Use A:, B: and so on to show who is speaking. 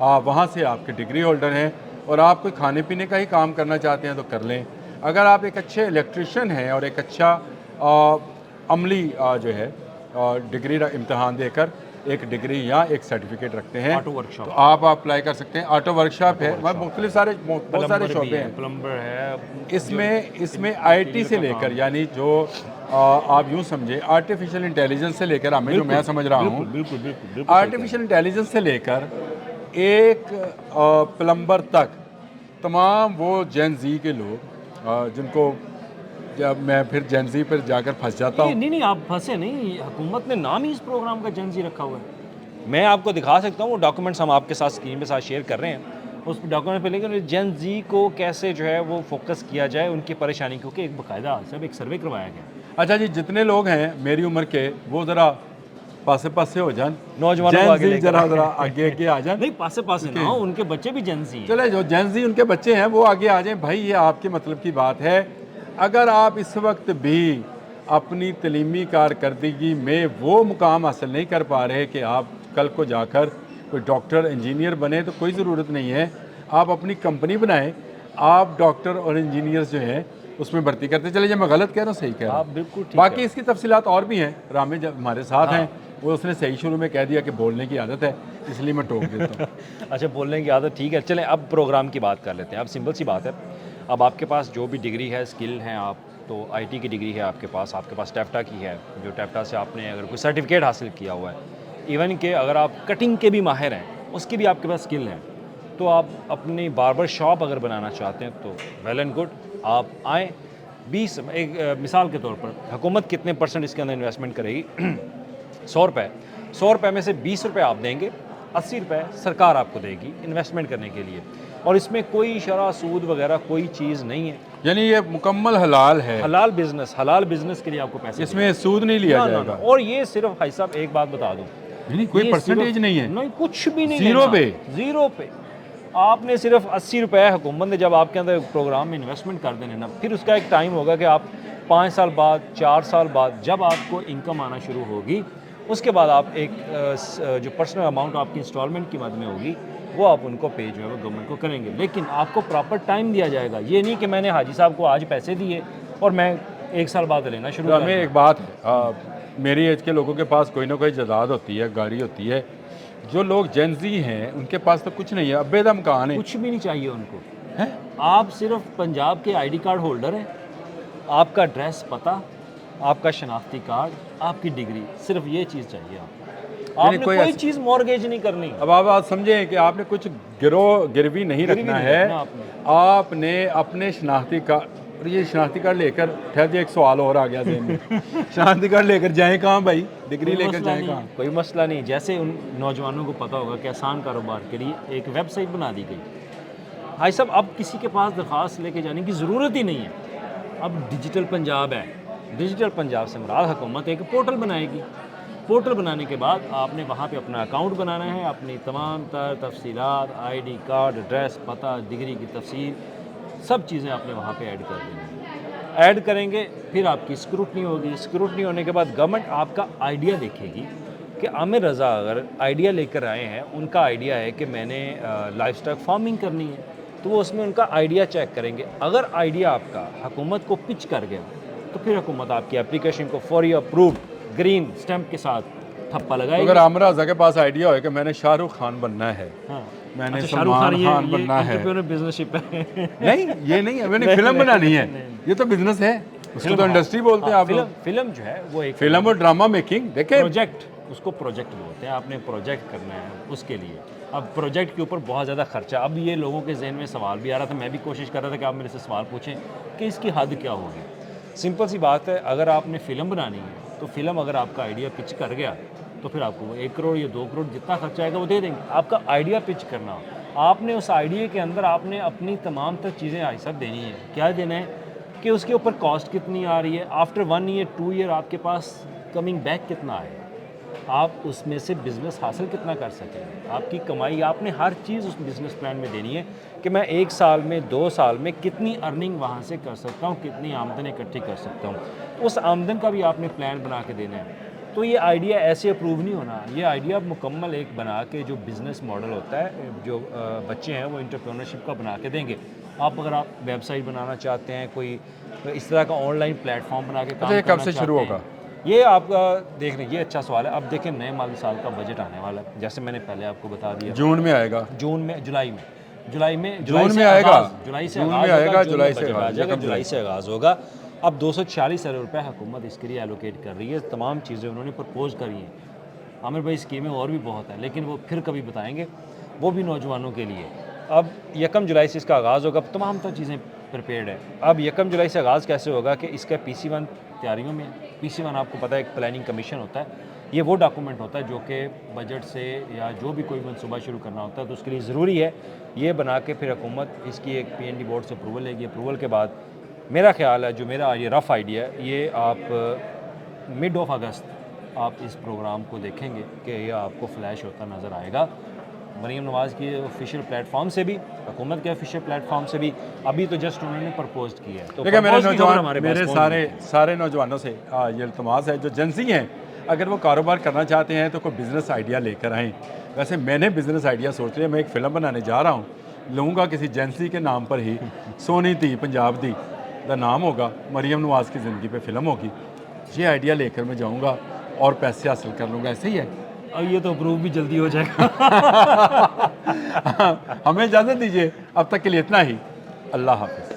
A: آپ وہاں سے آپ کے ڈگری ہولڈر ہیں اور آپ کوئی کھانے پینے کا ہی کام کرنا چاہتے ہیں تو کر لیں. اگر آپ ایک اچھے الیکٹریشین ہیں اور ایک اچھا عملی جو ہے ڈگری امتحان دے کر ایک ڈگری یا ایک سرٹیفکیٹ رکھتے ہیں
B: آٹو ورک شاپ،
A: تو آپ اپلائی کر سکتے ہیں. آٹو ورک شاپ ہے، مختلف بہت سارے شعبے ہیں.
B: پلمبر ہے،
A: اس میں آئی ٹی سے لے کر، یعنی جو آپ یوں سمجھیں آرٹیفیشل انٹیلیجنس سے لے کر، ہمیں جو میں سمجھ رہا ہوں
B: بالکل
A: آرٹیفیشل انٹیلیجنس سے لے کر ایک پلمبر تک، تمام وہ جین زی کے لوگ جن کو، جب میں پھر جین زی پر جا کر پھنس جاتا ہوں.
B: نہیں آپ پھنسے نہیں، حکومت نے نام ہی اس پروگرام کا جنزی رکھا ہوا ہے. میں آپ کو دکھا سکتا ہوں وہ ڈاکومنٹس ہم آپ کے ساتھ اسکرین پہ ساتھ شیئر کر رہے ہیں. اس ڈاکومنٹ پہ لیکن جین زی کو کیسے جو ہے وہ فوکس کیا جائے ان کی پریشانی، کیونکہ ایک باقاعدہ صاحب ایک سروے کروایا گیا.
A: اچھا جی، جتنے لوگ ہیں میری عمر کے وہ ذرا پاسے ہو جان،
B: نوجوانوں کو آگے لے کر
A: ذرا آگے آ جان.
B: نہیں پاسے نہ ہو، ان کے بچے بھی جنزی ہیں.
A: چلے جو جین زی ان کے بچے ہیں وہ آگے آ جائیں بھائی، یہ آپ کے مطلب کی بات ہے. اگر آپ اس وقت بھی اپنی تعلیمی کارکردگی میں وہ مقام حاصل نہیں کر پا رہے کہ آپ کل کو جا کر کوئی ڈاکٹر انجینئر بنے، تو کوئی ضرورت نہیں ہے. آپ اپنی کمپنی بنائیں، آپ ڈاکٹر اور انجینئرز جو ہیں اس میں بھرتی کرتے چلے جائیں. میں غلط کہہ رہا ہوں صحیح کہہ رہا
B: آپ
A: ہوں؟
B: بالکل ٹھیک.
A: باقی اس کی تفصیلات اور بھی ہیں. رامے جب ہمارے ساتھ ہیں، وہ اس نے صحیح شروع میں کہہ دیا کہ بولنے کی عادت ہے، اس لیے میں ٹوک دیتا ہوں.
B: اچھا بولنے کی عادت ٹھیک ہے. چلیں اب پروگرام کی بات کر لیتے ہیں. اب سمپل سی بات ہے، اب آپ کے پاس جو بھی ڈگری ہے، اسکل ہیں، آپ تو آئی ٹی کی ڈگری ہے آپ کے پاس ٹیفٹا کی ہے، جو ٹیفٹا سے آپ نے اگر کوئی سرٹیفکیٹ حاصل کیا ہوا ہے، ایون کہ اگر آپ کٹنگ کے بھی ماہر ہیں اس کی بھی آپ کے پاس اسکل ہے، تو آپ اپنی باربر شاپ اگر بنانا چاہتے ہیں تو ویل اینڈ گڈ، آپ آئیں. ایک مثال کے طور پر حکومت کتنے % اس کے اندر انویسٹمنٹ کرے گی؟ 100 روپے میں سے 20 روپے آپ دیں گے، 80 روپے سرکار آپ کو دے گی انویسٹمنٹ کرنے کے لیے. اور اس میں کوئی شرح سود وغیرہ کوئی چیز نہیں ہے.
A: یعنی یہ مکمل حلال ہے،
B: حلال بزنس کے لیے آپ کو پیسے
A: اس میں سود نہیں لیا جائے گا.
B: اور یہ صرف بھائی صاحب ایک بات بتا دوں،
A: نہیں کوئی پرسنٹیج نہیں ہے،
B: نہیں کچھ بھی نہیں، زیرو پہ. آپ نے صرف 80 روپے حکومت نے جب آپ کے اندر پروگرام میں انویسٹمنٹ کر دینے نا، پھر اس کا ایک ٹائم ہوگا کہ آپ 5 سال بعد 4 سال بعد جب آپ کو انکم آنا شروع ہوگی، اس کے بعد آپ ایک جو پرسنل اماؤنٹ آپ کی انسٹالمنٹ کی مد میں ہوگی وہ آپ ان کو پے جو ہے وہ گورنمنٹ کو کریں گے. لیکن آپ کو پراپر ٹائم دیا جائے گا. یہ نہیں کہ میں نے حاجی صاحب کو آج پیسے دیے اور میں 1 سال بعد لینا شروع کر
A: ہمیں
B: دیا.
A: ایک بات ہے، میری ایج کے لوگوں کے پاس کوئی نہ کوئی جائیداد ہوتی ہے، گاڑی ہوتی ہے. جو لوگ جین زی ہیں ان کے پاس تو کچھ نہیں ہے، ابے دا مکان ہے.
B: کچھ بھی نہیں چاہیے ان کو. آپ صرف پنجاب کے آئی ڈی کارڈ ہولڈر ہیں، آپ کا ایڈریس پتہ، آپ کا شناختی کارڈ، آپ کی ڈگری، صرف یہ چیز چاہیے. آپ نے کوئی چیز مورگیج نہیں کرنی.
A: اب آپ سمجھیں کہ آپ نے کچھ گروی نہیں رکھنا ہے. آپ نے اپنے شناختی کارڈ، اور یہ شناختی کارڈ لے کر ٹھہر جائے، ایک سوال اور آ گیا ذہن میں. شناختی کارڈ لے کر جائیں کہاں بھائی؟ ڈگری لے کر جائیں کہاں؟
B: کوئی مسئلہ نہیں. جیسے ان نوجوانوں کو پتہ ہوگا کہ آسان کاروبار کے لیے ایک ویب سائٹ بنا دی گئی. بھائی صاحب اب کسی کے پاس درخواست لے کے جانے کی ضرورت ہی نہیں ہے. اب ڈیجیٹل پنجاب ہے، ڈیجیٹل پنجاب سے مراد حکومت ایک پورٹل بنائے گی. پورٹل بنانے کے بعد آپ نے وہاں پہ اپنا اکاؤنٹ بنانا ہے، اپنی تمام تر تفصیلات، آئی ڈی کارڈ، ایڈریس، پتہ، ڈگری کی تفصیل، سب چیزیں آپ نے وہاں پہ ایڈ کر دینی ہیں. ایڈ کریں گے پھر آپ کی اسکروٹنی ہوگی. اسکروٹنی ہونے کے بعد گورنمنٹ آپ کا آئیڈیا دیکھے گی کہ عامر رضا اگر آئیڈیا لے کر آئے ہیں، ان کا آئیڈیا ہے کہ میں نے لائف اسٹاک فارمنگ کرنی ہے، تو وہ اس میں ان کا آئیڈیا چیک کریں گے. اگر آئیڈیا آپ کا حکومت کو پچ کر گیا تو پھر حکومت آپ کی اپلیکیشن کو فوری اپرووڈ گرین اسٹمپ کے ساتھ تھپا لگائے گی.
A: اگر عامر رضا کے پاس آئیڈیا ہوئے کہ میں نے شاہ رخ خان بننا ہے، میں نے سلمان خان بننا ہے،
B: بزنس شپ ہے.
A: نہیں یہ نہیں ہے، میں نے فلم بنانی ہے، یہ تو بزنس ہے، اس کو تو انڈسٹری بولتے ہیں آپ لوگ.
B: فلم جو ہے وہ ایک
A: فلم اور ڈرامہ میکنگ، دیکھیں
B: پروجیکٹ، اس کو پروجیکٹ بولتے ہیں. آپ نے پروجیکٹ کرنا ہے اس کے لیے. اب پروجیکٹ کے اوپر بہت زیادہ خرچہ. اب یہ لوگوں کے ذہن میں سوال بھی آ رہا تھا، میں بھی کوشش کر رہا تھا کہ آپ میرے سے سوال پوچھیں کہ اس کی حد کیا ہوگی. سمپل سی بات ہے، اگر آپ نے فلم بنانی ہے تو فلم اگر آپ کا آئیڈیا پچ کر گیا تو پھر آپ کو وہ 1 کروڑ یا 2 کروڑ جتنا خرچہ آئے گا وہ دے دیں گے. آپ کا آئیڈیا پچ کرنا، آپ نے اس آئیڈیا کے اندر آپ نے اپنی تمام تر چیزیں حساب دینی ہے. کیا دینا ہے کہ اس کے اوپر کاسٹ کتنی آ رہی ہے، آفٹر 1 ایئر 2 ایئر آپ کے پاس کمنگ بیک کتنا آئے، آپ اس میں سے بزنس حاصل کتنا کر سکیں، آپ کی کمائی. آپ نے ہر چیز اس بزنس پلان میں دینی ہے کہ میں 1 سال میں 2 سال میں کتنی ارننگ وہاں سے کر سکتا ہوں، کتنی آمدن اکٹھی کر سکتا ہوں. اس آمدن کا بھی آپ نے پلان بنا کے دینا ہے. تو یہ آئیڈیا ایسے اپروو نہیں ہونا، یہ آئیڈیا مکمل ایک بنا کے جو بزنس ماڈل ہوتا ہے، جو بچے ہیں وہ انٹرپرینورشپ کا بنا کے دیں گے. آپ اگر ویب سائٹ بنانا چاہتے ہیں، کوئی اس طرح کا آن لائن پلیٹ فارم بنا کے کام
A: اچھا، یہ
B: کرنا
A: کب سے
B: چاہتے
A: شروع
B: ہیں،
A: ہوگا؟
B: یہ آپ کا دیکھ لیں، یہ اچھا سوال ہے. اب دیکھیں نئے مالی سال کا بجٹ آنے والا ہے، جیسے میں نے پہلے آپ کو بتا دیا.
A: جون میں آئے گا،
B: جون میں، جولائی میں
A: جون میں آئے گا،
B: جولائی سے
A: جون میں
B: آغاز
A: آئے
B: ہوگا،
A: گا،
B: جون
A: جولائی
B: میں
A: سے
B: بجٹ آ
A: آغاز،
B: جائے گا،
A: یکم
B: جولائی سے آغاز ہوگا. اب 246 ارب روپے حکومت اس کے لیے ایلوکیٹ کر رہی ہے. تمام چیزیں انہوں نے پرپوز کری ہیں. عامر بھائی اسکیمیں اور بھی بہت ہیں، لیکن وہ پھر کبھی بتائیں گے، وہ بھی نوجوانوں کے لیے. اب 1 جولائی سے اس کا آغاز ہوگا، تمام تو چیزیں پریپیئرڈ ہے. اب 1 جولائی سے آغاز کیسے ہوگا کہ اس کا PC1 تیاریوں میں. PC1 آپ کو پتہ ہے ایک پلاننگ کمیشن ہوتا ہے، یہ وہ ڈاکومنٹ ہوتا ہے جو کہ بجٹ سے یا جو بھی کوئی منصوبہ شروع کرنا ہوتا ہے تو اس کے لیے ضروری ہے یہ بنا کے پھر حکومت اس کی ایک PND بورڈ سے اپروول لے گی. اپروول کے بعد میرا خیال ہے، جو میرا یہ رف آئیڈیا ہے، یہ آپ مڈ آف اگست آپ اس پروگرام کو دیکھیں گے کہ یہ آپ کو فلیش ہوتا نظر آئے گا. مریم نواز کی آفیشیل پلیٹ فارم سے بھی، حکومت کے آفیشیل پلیٹ فارم سے بھی. ابھی تو جسٹ انہوں نے پرپوز کیا ہے. تو
A: دیکھیں میرے
B: propose کی خبر
A: نوجوان،
B: ہمارے پاس
A: میرے
B: پہنچ گئی.
A: سارے نوجوانوں سے یہ التماس ہے جو جنسی ہیں، اگر وہ کاروبار کرنا چاہتے ہیں تو کوئی بزنس آئیڈیا لے کر آئیں. ویسے میں نے بزنس آئیڈیا سوچ لیا، میں ایک فلم بنانے جا رہا ہوں، لوں گا کسی جنسی کے نام پر ہی، سونی تھی پنجاب دی دا نام ہوگا، مریم نواز کی زندگی پہ فلم ہوگی. یہ آئیڈیا لے کر میں جاؤں گا اور پیسے حاصل کر لوں گا. ایسے ہی ہے.
B: اب یہ تو اپروو بھی جلدی ہو جائے گا.
A: ہمیں اجازت دیجیے، اب تک کے لیے اتنا ہی. اللہ حافظ.